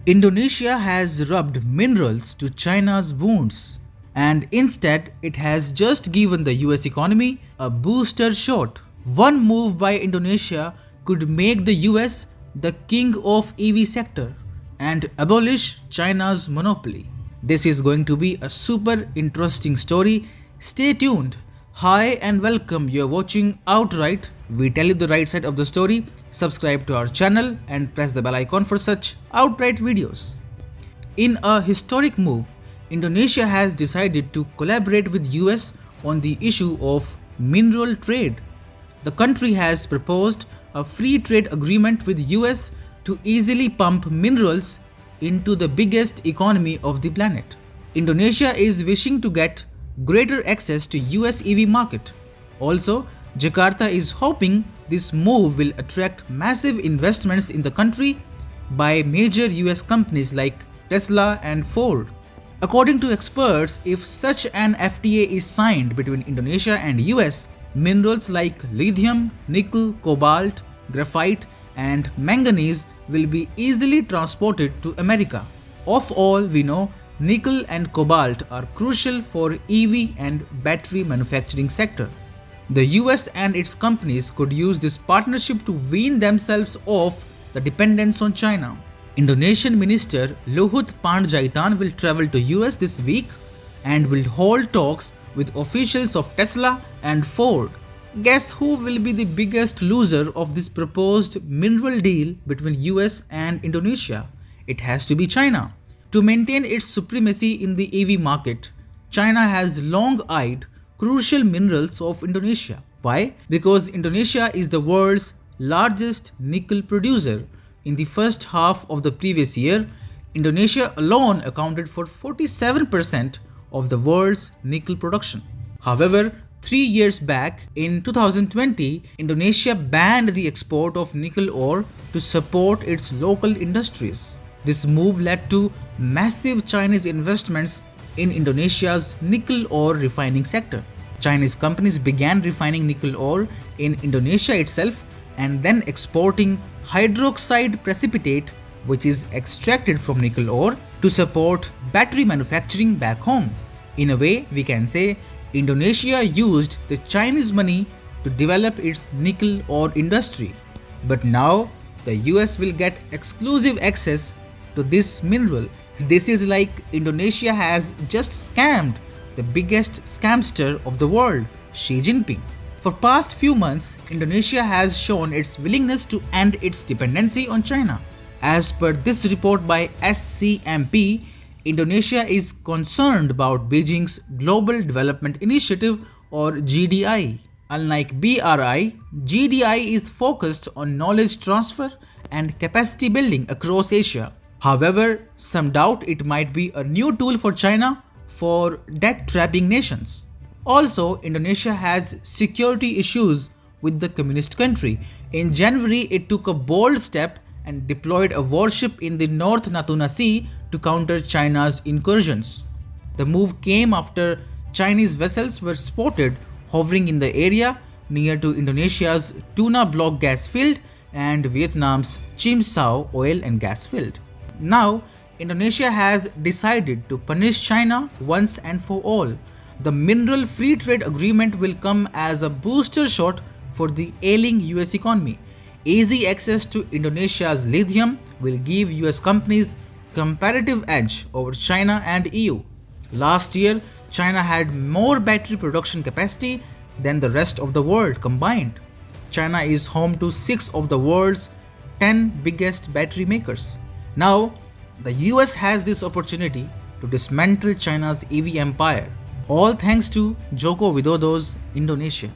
Indonesia has rubbed minerals to China's wounds, and instead it has just given the US economy a booster shot. One move by Indonesia could make the US the king of EV sector and abolish China's monopoly. This is going to be a super interesting story. Stay tuned. Hi and welcome. You are watching Outright. We tell you the right side of the story. Subscribe to our channel and press the bell icon for such outright videos. In a historic move, Indonesia has decided to collaborate with US on the issue of mineral trade. The country has proposed a free trade agreement with US to easily pump minerals into the biggest economy of the planet. Indonesia is wishing to get greater access to US EV market. Also, Jakarta is hoping this move will attract massive investments in the country by major US companies like Tesla and Ford. According to experts, if such an FTA is signed between Indonesia and US, minerals like lithium, nickel, cobalt, graphite and manganese will be easily transported to America. Of all we know, nickel and cobalt are crucial for EV and battery manufacturing sector. The US and its companies could use this partnership to wean themselves off the dependence on China. Indonesian Minister Luhut Panjaitan will travel to US this week and will hold talks with officials of Tesla and Ford. Guess who will be the biggest loser of this proposed mineral deal between US and Indonesia? It has to be China. To maintain its supremacy in the EV market, China has long eyed crucial minerals of Indonesia. Why? Because Indonesia is the world's largest nickel producer. In the first half of the previous year, Indonesia alone accounted for 47% of the world's nickel production. However, 3 years back, in 2020, Indonesia banned the export of nickel ore to support its local industries. This move led to massive Chinese investments in Indonesia's nickel ore refining sector. Chinese companies began refining nickel ore in Indonesia itself and then exporting hydroxide precipitate, which is extracted from nickel ore, to support battery manufacturing back home. In a way, we can say Indonesia used the Chinese money to develop its nickel ore industry. But now the US will get exclusive access to this mineral. This is like Indonesia has just scammed the biggest scamster of the world, Xi Jinping. For past few months, Indonesia has shown its willingness to end its dependency on China. As per this report by SCMP, Indonesia is concerned about Beijing's Global Development Initiative or GDI. Unlike BRI, GDI is focused on knowledge transfer and capacity building across Asia. However, some doubt it might be a new tool for China for debt-trapping nations. Also, Indonesia has security issues with the communist country. In January, it took a bold step and deployed a warship in the North Natuna Sea to counter China's incursions. The move came after Chinese vessels were spotted hovering in the area near to Indonesia's Tuna Block gas field and Vietnam's Chim Sao oil and gas field. Now, Indonesia has decided to punish China once and for all. The mineral free trade agreement will come as a booster shot for the ailing US economy. Easy access to Indonesia's lithium will give US companies comparative edge over China and EU. Last year, China had more battery production capacity than the rest of the world combined. China is home to 6 of the world's 10 biggest battery makers. Now, the US has this opportunity to dismantle China's EV empire, all thanks to Joko Widodo's Indonesia.